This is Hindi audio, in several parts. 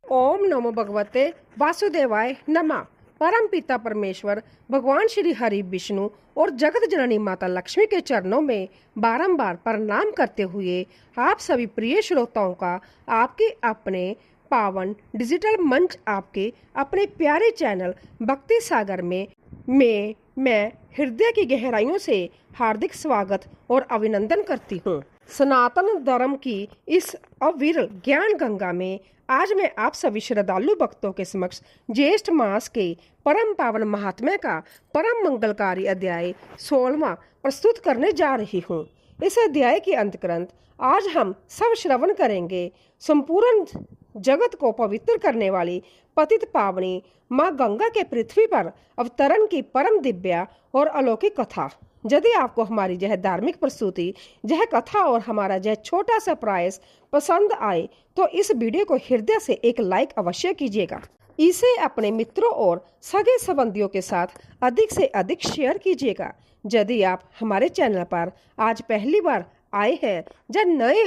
ओम नमो भगवते वासुदेवाय नमः। परम पिता परमेश्वर भगवान श्री हरि विष्णु और जगत जननी माता लक्ष्मी के चरणों में बारंबार प्रणाम करते हुए आप सभी प्रिय श्रोताओं का आपके अपने पावन डिजिटल मंच आपके अपने प्यारे चैनल भक्ति सागर में मैं हृदय की गहराइयों से हार्दिक स्वागत और अभिनंदन करती हूँ। सनातन धर्म की इस अविरल ज्ञान गंगा में आज मैं आप सभी श्रद्धालु भक्तों के समक्ष ज्येष्ठ मास के परम पावन महात्म्य का परम मंगलकारी अध्याय 16वां प्रस्तुत करने जा रही हूँ। इस अध्याय के अंतर्गत आज हम सब श्रवण करेंगे संपूर्ण जगत को पवित्र करने वाली पतित पावनी माँ गंगा के पृथ्वी पर अवतरण की परम दिव्या और अलौकिक कथा। यदि आपको हमारी यह धार्मिक प्रस्तुति, यह कथा और हमारा यह छोटा सा प्रयास पसंद आए तो इस वीडियो को हृदय से एक लाइक अवश्य कीजिएगा। इसे अपने मित्रों और सगे संबंधियों के साथ अधिक से अधिक शेयर कीजिएगा। यदि आप हमारे चैनल पर आज पहली बार आए हैं या नए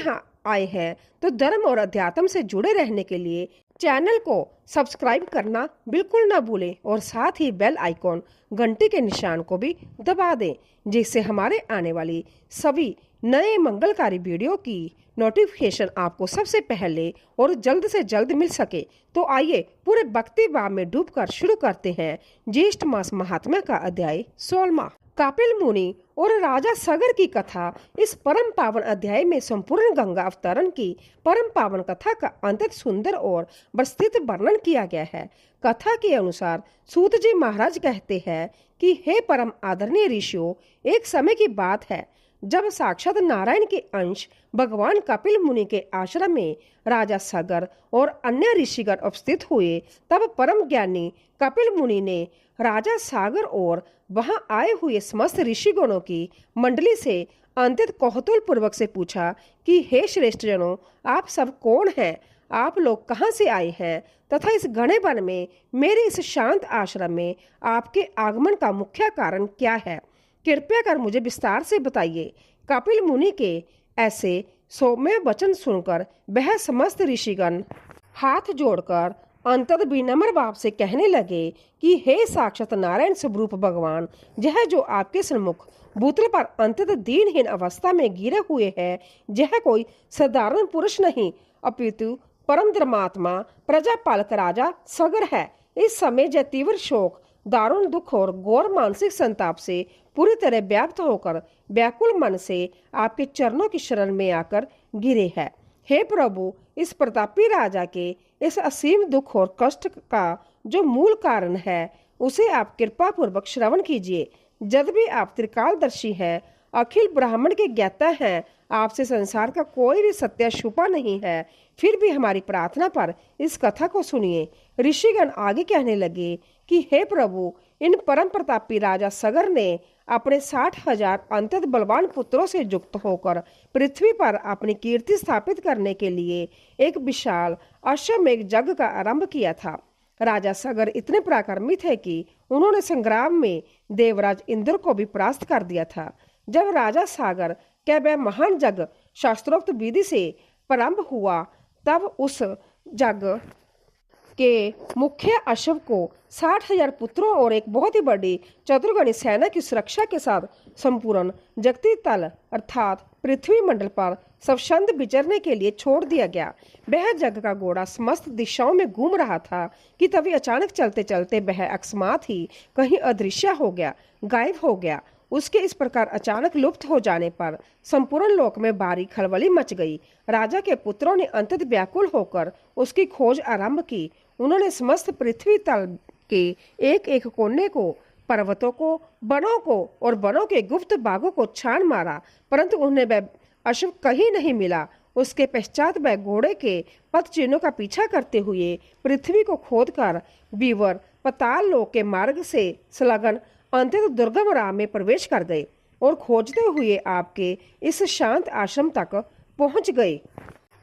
आए हैं तो धर्म और अध्यात्म से जुड़े रहने के लिए चैनल को सब्सक्राइब करना बिल्कुल ना भूलें और साथ ही बेल आइकॉन घंटी के निशान को भी दबा दें, जिससे हमारे आने वाली सभी नए मंगलकारी वीडियो की नोटिफिकेशन आपको सबसे पहले और जल्द से जल्द मिल सके। तो आइए पूरे भक्ति भाव में डूबकर शुरू करते हैं ज्येष्ठ मास महात्म्य का अध्याय 16वां। कपिल मुनि और राजा सगर की कथा। इस परम पावन अध्याय में संपूर्ण गंगा अवतरण की परम पावन कथा का अत्यंत सुंदर और विस्तृत वर्णन किया गया है। कथा के अनुसार सूत जी महाराज कहते हैं कि हे परम आदरणीय ऋषियों, एक समय की बात है जब साक्षात नारायण के अंश भगवान कपिल मुनि के आश्रम में राजा सगर और अन्य ऋषिगण उपस्थित हुए। तब परम ज्ञानी कपिल मुनि ने राजा सागर और वहां आए हुए समस्त ऋषिगणों की मंडली से अत्यंत कौतूहल पूर्वक से पूछा कि हे श्रेष्ठ जनों, आप सब कौन हैं? आप लोग कहाँ से आए हैं तथा इस घने वन में मेरे इस शांत आश्रम में आपके आगमन का मुख्य कारण क्या है? कृपया कर मुझे विस्तार से बताइए। कपिल मुनि के ऐसे सौम्य वचन सुनकर वह समस्त ऋषिगण हाथ जोड़कर अंतत विनम्र भाव से कहने लगे कि हे साक्षात नारायण स्वरूप भगवान, यह जो आपके सम्मुख भूतल पर अंतत दीनहीन अवस्था में गिरे हुए है, यह कोई साधारण पुरुष नहीं अपितु परम धर्मात्मा प्रजापालक राजा सगर है। इस समय यह तीव्र शोक, दारुण दुख और घोर मानसिक संताप से पूरी तरह व्याप्त होकर व्याकुल मन से आपके चरणों की शरण में आकर गिरे है। हे प्रभु, इस प्रतापी राजा के इस असीम दुख और कष्ट का जो मूल कारण है उसे आप कृपा पूर्वक श्रवण कीजिए। जब भी आप त्रिकालदर्शी हैं, अखिल ब्राह्मण के ज्ञाता हैं, आपसे संसार का कोई भी सत्य छुपा नहीं है, फिर भी हमारी प्रार्थना पर इस कथा को सुनिए। ऋषिगण आगे कहने लगे कि हे प्रभु, इन परम प्रतापी राजा सगर ने अपने 60,000 अत्यंत बलवान पुत्रों से युक्त होकर पृथ्वी पर अपनी कीर्ति स्थापित करने के लिए एक विशाल अश्वमेध यज्ञ का आरंभ किया था। राजा सगर इतने पराक्रमी थे कि उन्होंने संग्राम में देवराज इंद्र को भी परास्त कर दिया था। जब राजा सागर का वह महान यज्ञ शास्त्रोक्त विधि से प्रारंभ हुआ, तब उस यज्ञ के मुख्य अश्व को 60,000 पुत्रों और एक बहुत ही बड़ी चतुर्गणी सेना की सुरक्षा के साथ संपूर्ण जगती तल अर्थात पृथ्वी मंडल पर स्वच्छंद विचरने के लिए छोड़ दिया गया। वह यज्ञ का घोड़ा समस्त दिशाओं में घूम रहा था कि तभी अचानक चलते चलते वह अकस्मात ही कहीं अदृश्य हो गया, गायब हो गया। उसके इस प्रकार अचानक लुप्त हो जाने पर संपूर्ण लोक में भारी खलबली मच गई। राजा के पुत्रों ने अंतत व्याकुल होकर उसकी खोज आरंभ की। उन्होंने समस्त पृथ्वी तल के एक एक कोने को, पर्वतों को, वनों को और वनों के गुप्त भागों को छान मारा, परंतु उन्हें वह अश्व कहीं नहीं मिला। उसके पश्चात वह घोड़े के पथ चिन्हों का पीछा करते हुए पृथ्वी को खोदकर बीवर पताल लोक के मार्ग से संलग्न अत्यंत दुर्गम राह में प्रवेश कर गए और खोजते हुए आपके इस शांत आश्रम तक पहुंच गए।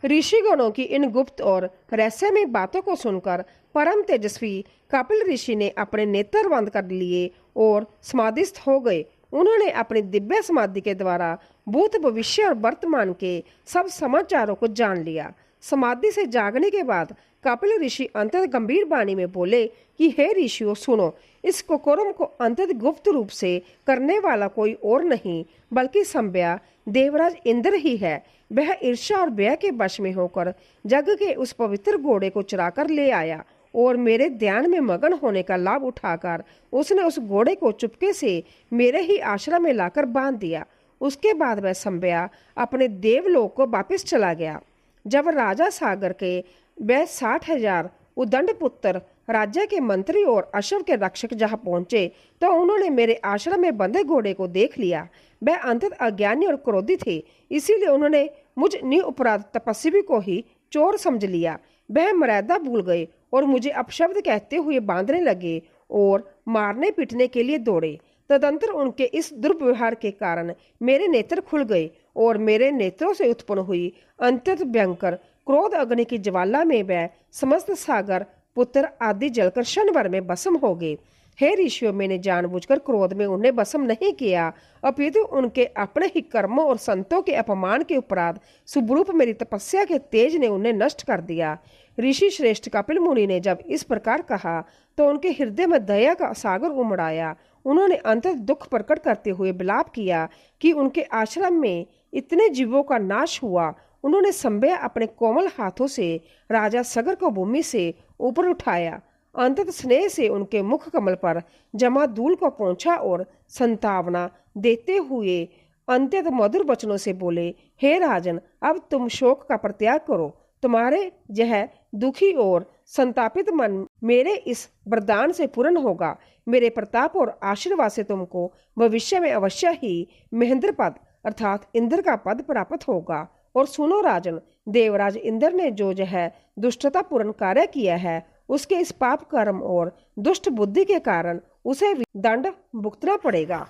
ऋषिगणों की इन गुप्त और रहस्यमय बातों को सुनकर परम तेजस्वी कपिल ऋषि ने अपने नेत्र बंद कर लिए और समाधिस्थ हो गए। उन्होंने अपनी दिव्य समाधि के द्वारा भूत, भविष्य और वर्तमान के सब समाचारों को जान लिया। समाधि से जागने के बाद कपिल ऋषि अंतत गंभीर वाणी में बोले कि हे ऋषियों सुनो, इस कुकर्म को अंतत गुप्त रूप से करने वाला कोई और नहीं बल्कि संज्ञा देवराज इंद्र ही है। वह ईर्ष्या और व्यय के वश में होकर जग के उस पवित्र घोड़े को चुराकर ले आया और मेरे ध्यान में मगन होने का लाभ उठाकर उसने उस घोड़े को चुपके से मेरे ही आश्रम में लाकर बांध दिया। उसके बाद वह संज्ञा अपने देवलोक को वापस चला गया। जब राजा सागर के वह 60,000 उदंड पुत्र, राज्य के मंत्री और अश्व के रक्षक जहां पहुंचे तो उन्होंने मेरे आश्रम में बंधे घोड़े को देख लिया। वह अंतत अज्ञानी और क्रोधी थे, इसीलिए उन्होंने मुझ निरपराध तपस्वी को ही चोर समझ लिया। वह मर्यादा भूल गए और मुझे अपशब्द कहते हुए बांधने लगे और मारने पीटने के लिए दौड़े। तदंतर उनके इस दुर्व्यवहार के कारण मेरे नेत्र खुल गए और मेरे नेत्रों से उत्पन्न हुई अत्यंत भयंकर क्रोध अग्नि की ज्वाला में वह समस्त सागर पुत्र आदि जलकर क्षण भर में भस्म हो गए। हे ऋषियों, मैंने जानबूझकर क्रोध में उन्हें भस्म नहीं किया, अपितु उनके अपने ही कर्मों और संतों के अपमान के उपरांत सुब्रूप मेरी तपस्या के तेज ने उन्हें नष्ट कर दिया। ऋषि श्रेष्ठ कपिल मुनि ने जब इस प्रकार कहा तो उनके हृदय में दया का सागर उमड़ आया। उन्होंने अंतत दुख प्रकट करते हुए विलाप किया कि उनके आश्रम में इतने जीवों का नाश हुआ। उन्होंने संज्ञा अपने कोमल हाथों से राजा सगर को भूमि से ऊपर उठाया, अंतत स्नेह से उनके मुख कमल पर जमा धूल को पोंछा और संतावना देते हुए अंत्यत मधुर वचनों से बोले, हे राजन, अब तुम शोक का परित्याग करो। तुम्हारे यह दुखी और संतापित मन मेरे इस वरदान से पूर्ण होगा। मेरे प्रताप और आशीर्वाद से तुमको भविष्य में अवश्य ही महेंद्र पद अर्थात इंद्र का पद प्राप्त होगा। और सुनो राजन, देवराज इंद्र ने जो यह दुष्टता पूर्ण कार्य किया है उसके इस पाप कर्म और दुष्ट बुद्धि के कारण उसे दंड भुगतना पड़ेगा।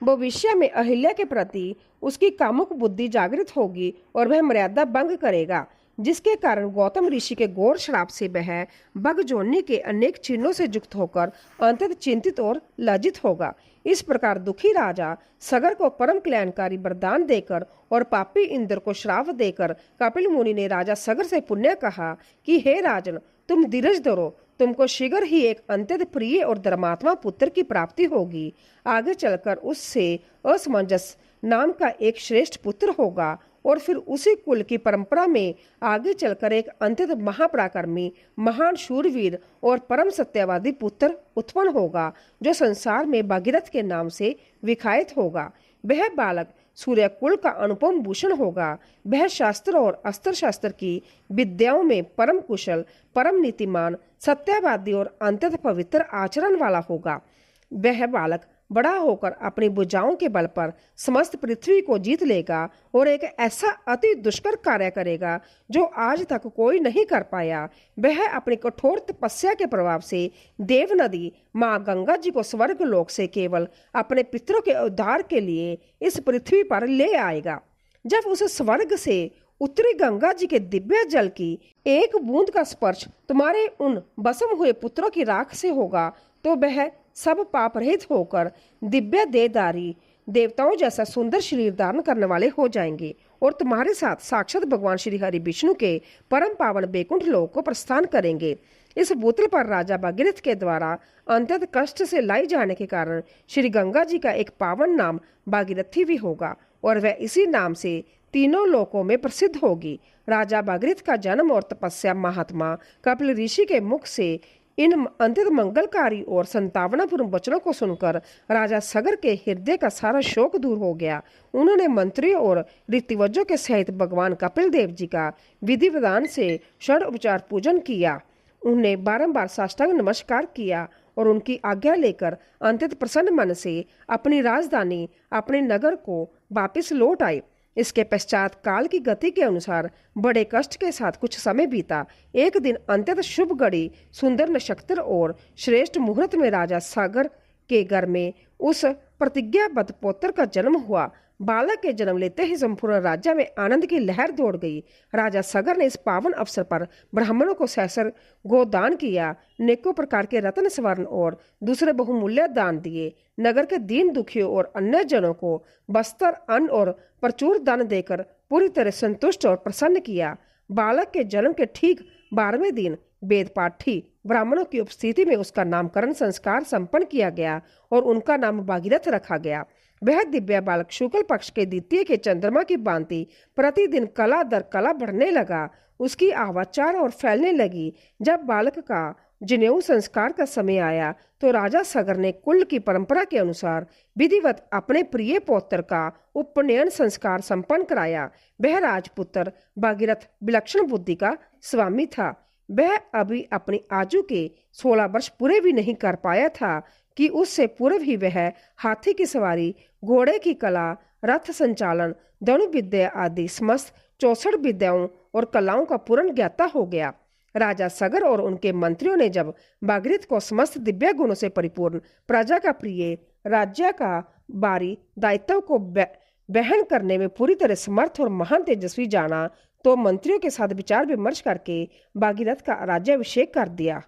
भविष्य में अहिल्या के प्रति उसकी कामुक बुद्धि जागृत होगी और वह मर्यादा भंग करेगा, जिसके कारण गौतम ऋषि के घोर श्राप से वह बगजोनी के अनेक चिन्हों से युक्त होकर अंतत चिंतित और लज्जित होगा। इस प्रकार दुखी राजा सगर को परम कल्याणकारी वरदान देकर और पापी इंद्र को श्राप देकर कपिल मुनि ने राजा सगर से पुण्य कहा कि हे राजन, तुम धीरज धरो, तुमको शीघ्र ही एक अत्यंत प्रिय और धर्मात्मा पुत्र की प्राप्ति होगी। आगे चलकर उससे असमंजस नाम का एक श्रेष्ठ पुत्र होगा और फिर उसी कुल की परंपरा में आगे चलकर एक अत्यंत महापराक्रमी, महान शूरवीर और परम सत्यवादी पुत्र उत्पन्न होगा जो संसार में भागीरथ के नाम से विख्यात होगा। वह बालक सूर्य कुल का अनुपम भूषण होगा। वह शास्त्र और अस्त्र शस्त्र की विद्याओं में परम कुशल, परम नीतिमान, सत्यवादी और अत्यंत पवित्र आचरण वाला होगा। वह बालक बड़ा होकर अपनी भुजाओं के बल पर समस्त पृथ्वी को जीत लेगा और एक ऐसा अति दुष्कर कार्य करेगा जो आज तक कोई नहीं कर पाया। वह अपनी कठोर तपस्या के प्रभाव से देव नदी माँ गंगा जी को स्वर्ग लोक से केवल अपने पितरों के उद्धार के लिए इस पृथ्वी पर ले आएगा। जब उस स्वर्ग से उत्तरी गंगा जी के दिव्य जल की एक बूंद का स्पर्श तुम्हारे उन भस्म हुए पुत्रों की राख से होगा तो वह सब पाप रहित होकर दिव्य देहधारी देवताओं जैसा सुंदर शरीर धारण करने वाले हो जाएंगे और तुम्हारे साथ साक्षात भगवान श्री हरि विष्णु के परम पावन बैकुंठ लोक को प्रस्थान करेंगे। इस भूतल पर राजा भागीरथ के द्वारा अत्यंत कष्ट से लाई जाने के कारण श्री गंगा जी का एक पावन नाम भागीरथी भी होगा और वह इसी नाम से तीनों लोकों में प्रसिद्ध होगी। राजा भागीरथ का जन्म और तपस्या महात्मा कपिल ऋषि के मुख से इन अत्यंत मंगलकारी और संतावनापूर्ण वचनों को सुनकर राजा सगर के हृदय का सारा शोक दूर हो गया। उन्होंने मंत्रियों और ऋतिवजों के सहित भगवान कपिल देव जी का विधि विधान से षड उपचार पूजन किया। उन्हें बारंबार साष्टांग नमस्कार किया और उनकी आज्ञा लेकर अत्यंत प्रसन्न मन से अपनी राजधानी अपने नगर को वापस लौट आए। इसके पश्चात काल की गति के अनुसार बड़े कष्ट के साथ कुछ समय बीता। एक दिन अत्यंत शुभ घड़ी, सुंदर नक्षत्र और श्रेष्ठ मुहूर्त में राजा सागर के घर में उस प्रतिज्ञाबद्ध पौत्र का जन्म हुआ। बालक के जन्म लेते ही संपूर्ण राज्य में आनंद की लहर दौड़ गई। राजा सगर ने इस पावन अवसर पर ब्राह्मणों को सहस्र गोदान किया, नेकों प्रकार के रत्न स्वर्ण और दूसरे बहुमूल्य दान दिए। नगर के दीन दुखियों और अन्य जनों को वस्त्र, अन्न और प्रचुर दान देकर पूरी तरह संतुष्ट और प्रसन्न किया। बालक के जन्म के ठीक 12वें दिन वेदपाठी ब्राह्मणों की उपस्थिति में उसका नामकरण संस्कार संपन्न किया गया और उनका नाम भागीरथ रखा गया। वह दिव्य बालक शुक्ल पक्ष के द्वितीय के चंद्रमा की भांति प्रतिदिन कला दर कला बढ़ने लगा। उसकी आवाज चारों ओर फैलने लगी। जब बालक का जनेऊ संस्कार का समय आया तो राजा सगर ने कुल की परंपरा के अनुसार विधिवत अपने प्रिय पौत्र का उपनयन संस्कार संपन्न कराया। वह राजपुत्र भागीरथ विलक्षण बुद्धि का स्वामी था। वह अभी अपनी आयु के 16 वर्ष पूरे भी नहीं कर पाया था कि उससे पूर्व ही वह हाथी की सवारी, घोड़े की कला, रथ संचालन, धनुर्विद्या आदि समस्त 64 विद्याओं और कलाओं का पूर्ण ज्ञाता हो गया। राजा सगर और उनके मंत्रियों ने जब भागीरथ को समस्त दिव्य गुणों से परिपूर्ण, प्रजा का प्रिय, राज्य का बारी दायित्व को वहन करने में पूरी तरह समर्थ और महान तेजस्वी जाना तो मंत्रियों के साथ विचार विमर्श करके भागीरथ का राज्याभिषेक कर दिया।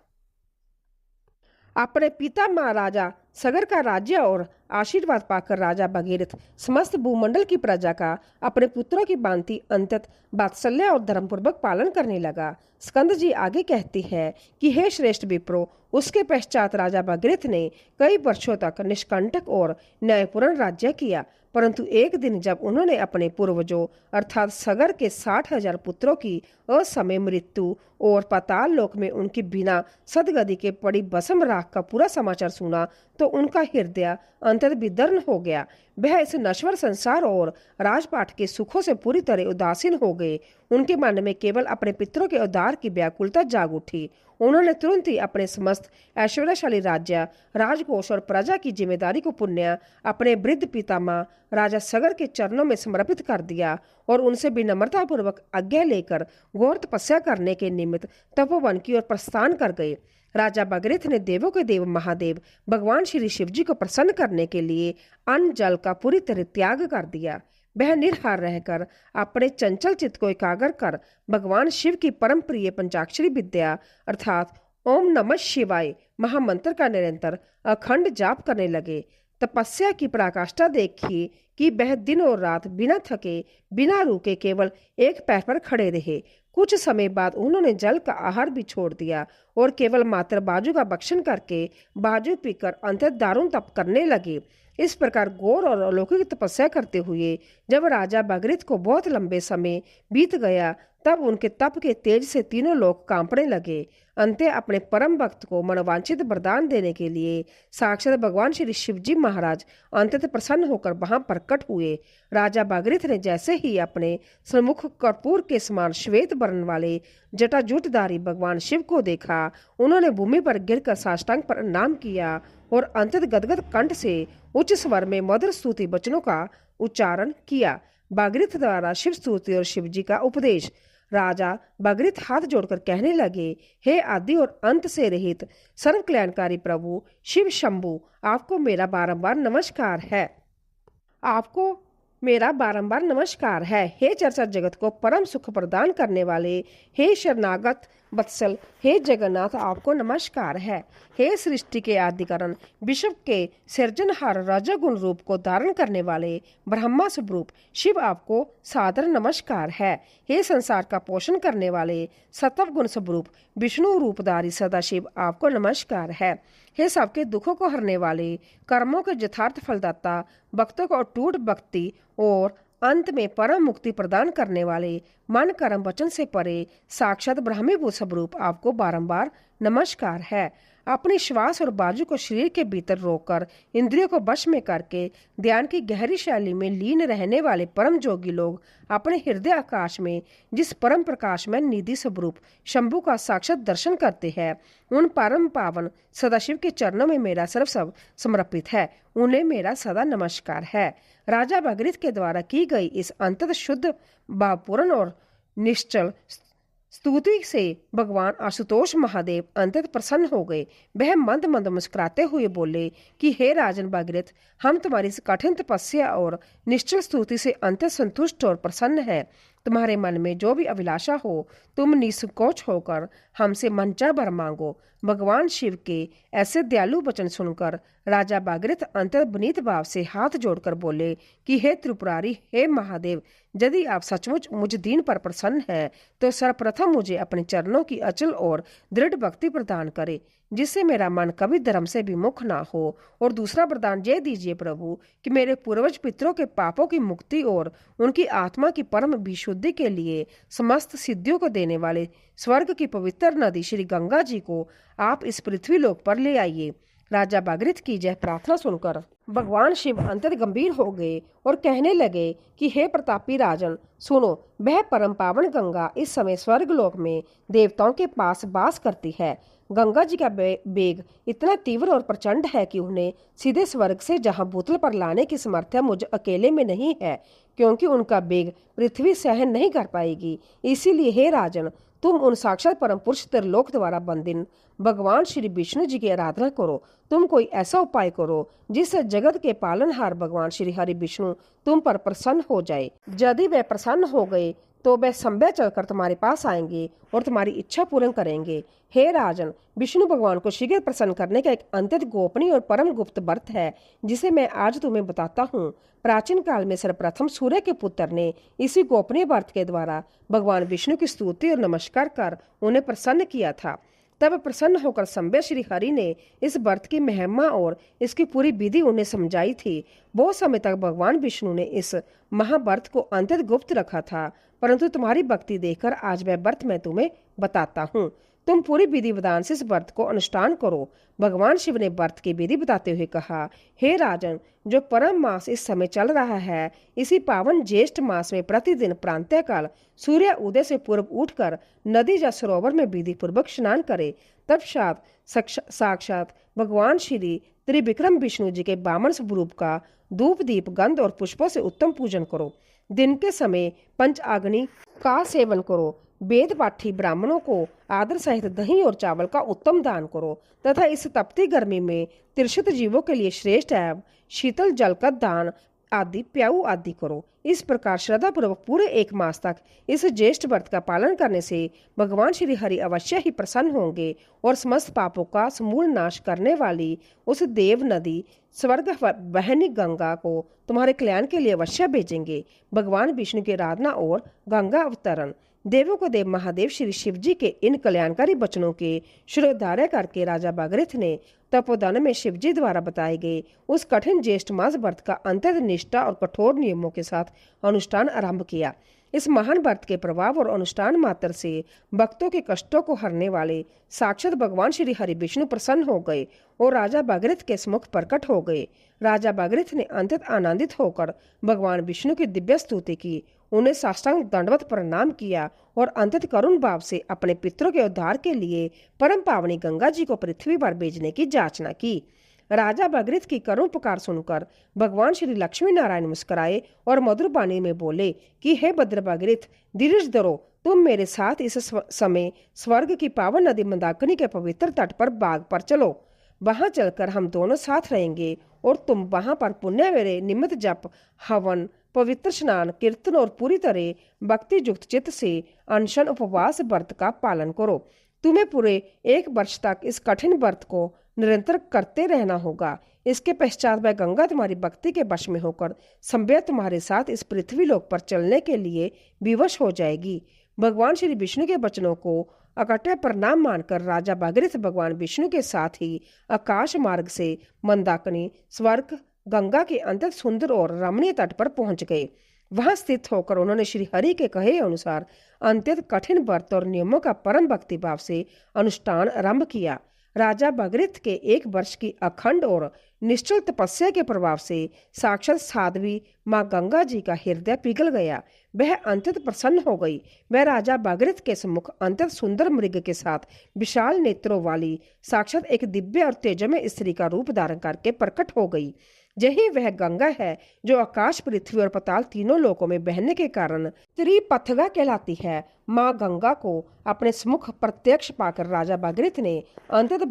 अपने पिता महाराजा सगर का राज्य और आशीर्वाद पाकर राजा भागीरथ समस्त भूमंडल की प्रजा का अपने पुत्रों की भांति अंतत वात्सल्य और धर्मपूर्वक पालन करने लगा। स्कंद जी आगे कहती है कि हे श्रेष्ठ विप्रो, उसके पश्चात राजा भागीरथ ने कई वर्षों तक निष्कंटक और न्यायपूर्ण राज्य किया, परंतु एक दिन जब उन्होंने अपने पूर्वजों अर्थात सगर के 60,000 पुत्रों की असमय मृत्यु और पाताल लोक में उनकी बिना सदगति के पड़ी भस्म राख का पूरा समाचार सुना तो उनका हृदय अंतत विदीर्ण हो गया। वह इस नश्वर संसार और राजपाट के सुखों से पूरी तरह उदासीन हो गए। उनके मन में केवल अपने पितरों के उद्धार की व्याकुलता जाग उठी। उन्होंने तुरंत ही अपने समस्त ऐश्वर्यशाली राज्य, राजकोष और प्रजा की जिम्मेदारी को पुण्य अपने वृद्ध पितामह राजा सगर के चरणों में समर्पित कर दिया और उनसे विनम्रतापूर्वक आज्ञा लेकर घोर तपस्या करने के निमित्त तपोवन की ओर प्रस्थान कर गए। राजा भागीरथ ने देवों के देव महादेव भगवान श्री शिव जी को प्रसन्न करने के लिए अन्न जल का पूरी तरह त्याग कर दिया। वह निराहार रहकर अपने चंचल चित्त को एकाग्र कर भगवान शिव की परम प्रिय पंचाक्षरी विद्या अर्थात ओम नमः शिवाय महामंत्र का निरंतर अखंड जाप करने लगे। तपस्या की पराकाष्ठा देखी कि वह दिन और रात बिना थके बिना रुके केवल एक पैर पर खड़े रहे। कुछ समय बाद उन्होंने जल का आहार भी छोड़ दिया और केवल मात्र बाजू का भक्षण करके बाजू पीकर अंतत दारुण तप करने लगे। इस प्रकार घोर और अलौकिक तपस्या करते हुए जब राजा भागीरथ को बहुत लंबे समय बीत गया तब उनके तप के तेज से तीनों लोग कांपने लगे। अंत अपने परम भक्त को मनोवांछित वरदान देने के लिए साक्षात भगवान श्री शिव जी महाराज अंतत प्रसन्न होकर वहां प्रकट हुए। राजा भागीरथ ने जैसे ही अपने सम्मुख कर्पूर के समान श्वेत वर्ण वाले जटाजूटधारी भगवान शिव को देखा, उन्होंने भूमि पर गिरकर साष्टांग प्रणाम किया और अंतत गदगद कंठ से उच्च स्वर में मधुर स्तुति वचनों का उच्चारण किया। भागीरथ द्वारा शिव स्तुति और शिव जी का उपदेश। राजा भागीरथ हाथ जोड़कर कहने लगे, हे आदि और अंत से रहित सर्व कल्याणकारी प्रभु शिव शंभु, आपको मेरा बारंबार नमस्कार है। आपको मेरा बारंबार नमस्कार है। हे चर्चा जगत को परम सुख प्रदान करने वाले, हे शरणागत वत्सल, हे जगन्नाथ, आपको नमस्कार है। हे सृष्टि के आदिकरण, विश्व के सृजनहार रजोगुण रूप को धारण करने वाले ब्रह्मा स्वरूप शिव, आपको सादर नमस्कार है। हे संसार का पोषण करने वाले सत्व गुण स्वरूप विष्णु रूपधारी सदाशिव, आपको नमस्कार है। हे सबके दुखों को हरने वाले, कर्मों के यथार्थ फलदाता, भक्तों को अटूट भक्ति और अंत में परम मुक्ति प्रदान करने वाले, मन कर्म वचन से परे साक्षात ब्रह्मीभूत स्वरूप, आपको बारंबार नमस्कार है। अपनी श्वास और बाजू को शरीर के भीतर रोककर इंद्रियों को वश में करके ध्यान की गहरी शैली में लीन रहने वाले परम जोगी लोग अपने हृदय आकाश में जिस परम प्रकाश में निधि स्वरूप शंभु का साक्षात दर्शन करते हैं, उन परम पावन सदाशिव के चरणों में मेरा सर्वस्व समर्पित है। उन्हें मेरा सदा नमस्कार है। राजा भागीरथ के द्वारा की गई इस अंतत शुद्ध भावपूर्ण और निश्चल स्तुति से भगवान आशुतोष महादेव अंतत प्रसन्न हो गए। वह मंद मंद मुस्कुराते हुए बोले कि हे राजन भागीरथ, हम तुम्हारी इस कठिन तपस्या और निश्चल स्तुति से अंतत संतुष्ट और प्रसन्न हैं। तुम्हारे मन में जो भी अभिलाषा हो, तुम निसंकोच होकर हमसे मनचाह वर मांगो। भगवान शिव के ऐसे दयालु वचन सुनकर राजा भागीरथ अत्यंत विनीत भाव से हाथ जोड़कर बोले कि हे त्रिपुरारी, हे महादेव, यदि आप सचमुच मुझ दीन पर प्रसन्न है तो सर्वप्रथम मुझे अपने चरणों की अचल और दृढ़ भक्ति प्रदान करे, जिससे मेरा मन कभी धर्म से विमुख ना हो। और दूसरा वरदान ये दीजिए प्रभु कि मेरे पूर्वज पितरों के पापों की मुक्ति और उनकी आत्मा की परम विशुद्धि के लिए समस्त सिद्धियों को देने वाले स्वर्ग की पवित्र नदी श्री गंगा जी को आप इस पृथ्वी लोक पर ले आइए। राजा भागीरथ की यह प्रार्थना सुनकर भगवान शिव अत्यंत गंभीर हो गए और कहने लगे कि हे प्रतापी राजन, सुनो, वह परम पावन गंगा इस समय स्वर्ग लोक में देवताओं के पास वास करती है। गंगा जी का वेग इतना तीव्र और प्रचंड है कि उन्हें सीधे स्वर्ग से जहां भूतल पर लाने की समर्थ्या मुझ अकेले में नहीं है, क्योंकि उनका वेग पृथ्वी सहन नहीं कर पाएगी। इसीलिए हे राजन, तुम उन साक्षात परम पुरुष त्रिलोक द्वारा बंदिन भगवान श्री विष्णु जी की आराधना करो। तुम कोई ऐसा उपाय करो जिससे जगत के पालनहार भगवान श्री हरि विष्णु तुम पर प्रसन्न हो जाए। यदि वे प्रसन्न हो गए तो वे संभव चलकर तुम्हारे पास आएंगे और तुम्हारी इच्छा पूर्ण करेंगे। हे राजन, विष्णु भगवान को शीघ्र प्रसन्न करने का एक अत्यंत गोपनीय और परम गुप्त व्रत है, जिसे मैं आज तुम्हें बताता हूँ। प्राचीन काल में सर्वप्रथम सूर्य के पुत्र ने इसी गोपनीय व्रत के द्वारा भगवान विष्णु की स्तुति और नमस्कार कर उन्हें प्रसन्न किया था। तब प्रसन्न होकर संभव श्री हरि ने इस व्रत की महिमा और इसकी पूरी विधि उन्हें समझाई थी। बहुत समय तक भगवान विष्णु ने इस महाव्रत को अत्यंत गुप्त रखा था, परंतु तुम्हारी भक्ति देखकर आज वह व्रत मैं तुम्हें बताता हूँ। तुम पूरी विधि विधान से इस व्रत को अनुष्ठान करो। भगवान शिव ने व्रत की विधि बताते हुए कहा, हे राजन, जो परम मास इस समय चल रहा है, इसी पावन ज्येष्ठ मास में प्रतिदिन प्रातःकाल सूर्य उदय से पूर्व उठकर नदी या सरोवर में विधि पूर्वक स्नान करे। तत्पश्चात साक्षात भगवान श्री त्रिविक्रम विष्णु जी के वामन स्वरूप का धूप दीप गंध और पुष्पों से उत्तम पूजन करो। दिन के समय पंचाग्नि का सेवन करो। वेद पाठी ब्राह्मणों को आदर सहित दही और चावल का उत्तम दान करो तथा इस तपती गर्मी में तिरछित जीवों के लिए श्रेष्ठ एवं शीतल जल का दान आदि प्याऊ आदि करो। इस प्रकार श्रद्धापूर्वक पूरे एक मास तक इस ज्येष्ठ व्रत का पालन करने से भगवान श्री हरि अवश्य ही प्रसन्न होंगे और समस्त पापों का समूल नाश करने वाली उस देव नदी स्वर्ग बहनी गंगा को तुम्हारे कल्याण के लिए अवश्य भेजेंगे। भगवान विष्णु की आराधना और गंगा अवतरण। देवों को देव महादेव श्री शिव जी के इन कल्याणकारी वचनों के श्रद्धार्य करके राजा भागीरथ ने तपोदान में शिव जी द्वारा बताए गए उस कठिन ज्येष्ठ मास व्रत का अत्यंत निष्ठा और कठोर नियमों के साथ अनुष्ठान आरंभ किया। इस महान व्रत के प्रभाव और अनुष्ठान मात्र से भक्तों के कष्टों को हरने वाले साक्षात भगवान श्री हरि विष्णु प्रसन्न हो गए और राजा भागीरथ के सम्मुख प्रकट हो गए। राजा भागीरथ ने अत्यंत आनंदित होकर भगवान विष्णु की दिव्य स्तुति की, उन्हें साष्टांग दंडवत प्रणाम किया और अत्यंत करुण भाव से अपने पितरों के उद्धार के लिए परम पावनी गंगा जी को पृथ्वी पर भेजने की याचना की। राजा भागीरथ की करुण पुकार सुनकर भगवान श्री लक्ष्मी नारायण मुस्कुराए और मधुर वाणी में बोले कि हे भद्र भागीरथ, धीरज धरो, तुम मेरे साथ इस समय स्वर्ग की पावन नदी मंदाकिनी के पवित्र तट पर बाग पर चलो। वहां चलकर हम दोनों साथ रहेंगे और तुम वहां पर पुण्य मेरे निमित्त जप, हवन, पवित्र स्नान, कीर्तन और पूरी तरह भक्ति युक्त चित्त से अनशन उपवास व्रत का पालन करो। तुम्हें पूरे 1 वर्ष तक इस कठिन व्रत को निरंतर करते रहना होगा। इसके पश्चात वह गंगा तुम्हारी भक्ति के वश में होकर संभव तुम्हारे साथ इस पृथ्वी लोक पर चलने के लिए विवश हो जाएगी। भगवान श्री विष्णु के वचनों को अकट्य प्रणाम मानकर राजा भागीरथ भगवान विष्णु के साथ ही आकाश मार्ग से मंदाकिनी स्वर्ग गंगा के अत्यंत सुंदर और रमणीय तट पर पहुंच गए। वहां स्थित होकर उन्होंने श्री हरि के कहे अनुसार अत्यंत कठिन व्रत और नियमों का परम भक्ति भाव से अनुष्ठान आरंभ किया। राजा भागीरथ के 1 वर्ष की अखंड और निश्चल तपस्या के प्रभाव से साक्षात साध्वी माँ गंगा जी का हृदय पिघल गया। वह अत्यंत प्रसन्न हो गई। वह राजा भागीरथ के सम्मुख अत्यंत सुंदर मृग के साथ विशाल नेत्रों वाली साक्षात एक दिव्य और तेजमय स्त्री का रूप धारण करके प्रकट हो गई। यही वह गंगा है जो आकाश, पृथ्वी और पाताल तीनों लोकों में बहने के कारण त्रिपथगा कहलाती है। माँ गंगा को अपने सम्मुख प्रत्यक्ष पाकर राजा भागीरथ ने अंतत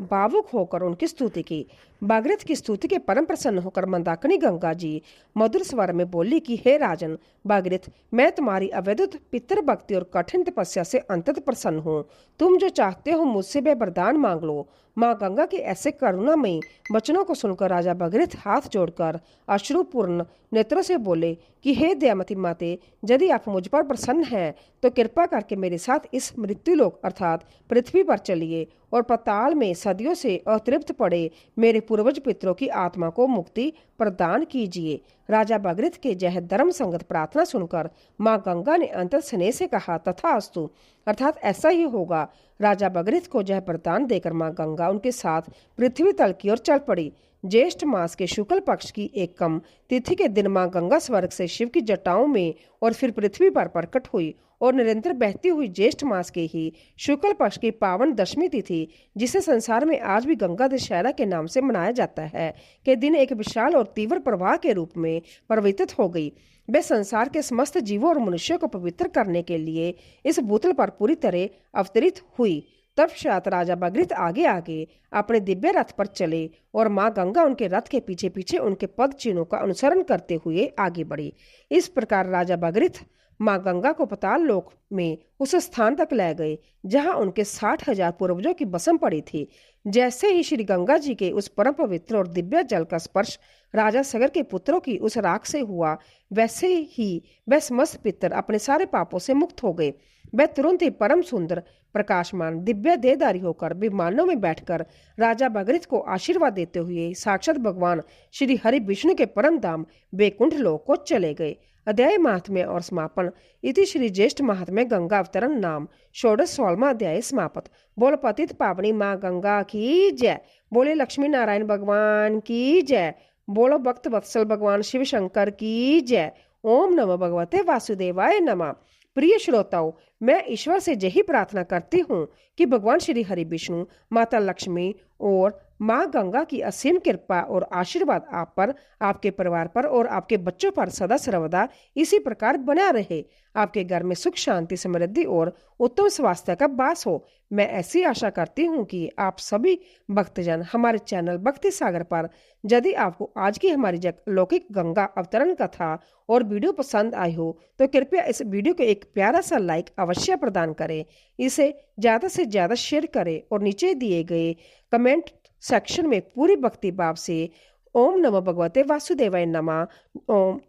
भावुक होकर उनकी स्तुति की। भागीरथ की स्तुति के परम प्रसन्न होकर मंदाकिनी गंगा जी मधुर स्वर में बोली कि हे राजन भागीरथ, मैं तुम्हारी अवैधुत पितृ भक्ति और कठिन तपस्या से अंतत प्रसन्न हूँ। तुम जो चाहते हो मुझसे वह वरदान मांग लो। माँ गंगा के ऐसे करुणामयी वचनों को सुनकर राजा भागीरथ हाथ जोड़कर अश्रुपूर्ण नेत्रों से बोले कि हे दयामती माते, यदि आप मुझ पर प्रसन्न हैं तो कृपा करके मेरे साथ इस मृत्युलोक अर्थात पृथ्वी पर चलिए और पाताल में सदियों से अतृप्त पड़े मेरे पूर्वज पितरों की आत्मा को मुक्ति प्रदान कीजिए। राजा भागीरथ के यह धर्म संगत प्रार्थना सुनकर माँ गंगा ने अंतर स्नेह से कहा तथास्तु, अर्थात ऐसा ही होगा। राजा भागीरथ को यह वरदान देकर माँ गंगा उनके साथ पृथ्वी तल की ओर चल पड़ी। ज्येष्ठ मास के शुक्ल पक्ष की एकम तिथि के दिन माँ गंगा स्वर्ग से शिव की जटाओं में और फिर पृथ्वी पर प्रकट हुई और निरंतर बहती हुई ज्येष्ठ मास के ही शुक्ल पक्ष की पावन दशमी तिथि, जिसे संसार में आज भी गंगा दशहरा के नाम से मनाया जाता है, के दिन एक विशाल और तीव्र प्रवाह के रूप में परिवर्तित हो गई। वे संसार के समस्त जीवों और मनुष्यों को पवित्र करने के लिए इस भूतल पर पूरी तरह अवतरित हुई। तत्पश्चात राजा भागीरथ आगे आगे अपने दिव्य रथ पर चले और माँ गंगा उनके रथ के पीछे पीछे उनके पद चिन्हों का अनुसरण करते हुए आगे बढ़ी। इस प्रकार राजा भागीरथ माँ गंगा को पाताल लोक में उस स्थान तक ले गए जहाँ उनके 60,000 पूर्वजों की बसम पड़ी थी। जैसे ही श्री गंगा जी के उस परम पवित्र और दिव्य जल का स्पर्श राजा सगर के पुत्रों की उस राख से हुआ, वैसे ही वह समस्त पितर अपने सारे पापों से मुक्त हो गए। वह तुरंत ही परम सुंदर प्रकाशमान दिव्य देहधारी होकर विमानों में बैठकर राजा भागीरथ को आशीर्वाद देते हुए साक्षात भगवान श्री हरि विष्णु के परम धाम वैकुंठ लोक को चले गए। अध्याय महात्म्य और समापन। इति श्री ज्येष्ठ महात्म्य गंगा अवतरण नाम षोडश 16वां अध्याय समाप्त। बोल पतित पावनी माँ गंगा की जय। बोले लक्ष्मी नारायण भगवान की जय। बोलो भक्त वत्सल भगवान शिव शंकर की जय। ओम नमो भगवते वासुदेवाय नमः। प्रिय श्रोताओं, मैं ईश्वर से यही प्रार्थना करती हूँ कि भगवान श्री हरि विष्णु, माता लक्ष्मी और माँ गंगा की असीम कृपा और आशीर्वाद आप पर, आपके परिवार पर और आपके बच्चों पर सदा सर्वदा इसी प्रकार बना रहे। आपके घर में सुख शांति समृद्धि और उत्तम स्वास्थ्य का वास हो। मैं ऐसी आशा करती हूँ कि आप सभी भक्तजन हमारे चैनल भक्ति सागर पर, यदि आपको आज की हमारी लौकिक गंगा अवतरण कथा और वीडियो पसंद आई हो तो कृपया इस वीडियो को एक प्यारा सा लाइक अवश्य प्रदान करें। इसे ज़्यादा से ज़्यादा शेयर करें और नीचे दिए गए कमेंट सेक्शन में पूरी भक्ति भाव से ओम नमो भगवते वासुदेवाय नमः, ओम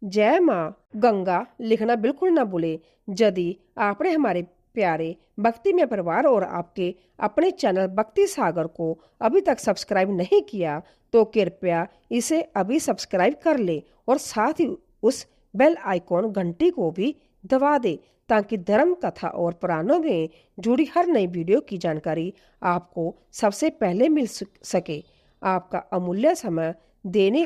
जय माँ गंगा लिखना बिल्कुल ना भूले। यदि आपने हमारे प्यारे भक्ति में परिवार और आपके अपने चैनल भक्ति सागर को अभी तक सब्सक्राइब नहीं किया तो कृपया इसे अभी सब्सक्राइब कर ले और साथ ही उस बेल आइकॉन घंटी को भी दबा दे ताकि धर्म कथा और पुराणों में जुड़ी हर नई वीडियो की जानकारी आपको सबसे पहले मिल सके। आपका अमूल्य समय देने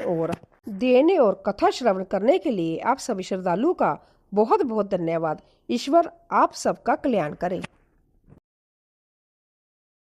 और कथा श्रवण करने के लिए आप सभी श्रद्धालुओं का बहुत बहुत धन्यवाद। ईश्वर आप सबका कल्याण करे।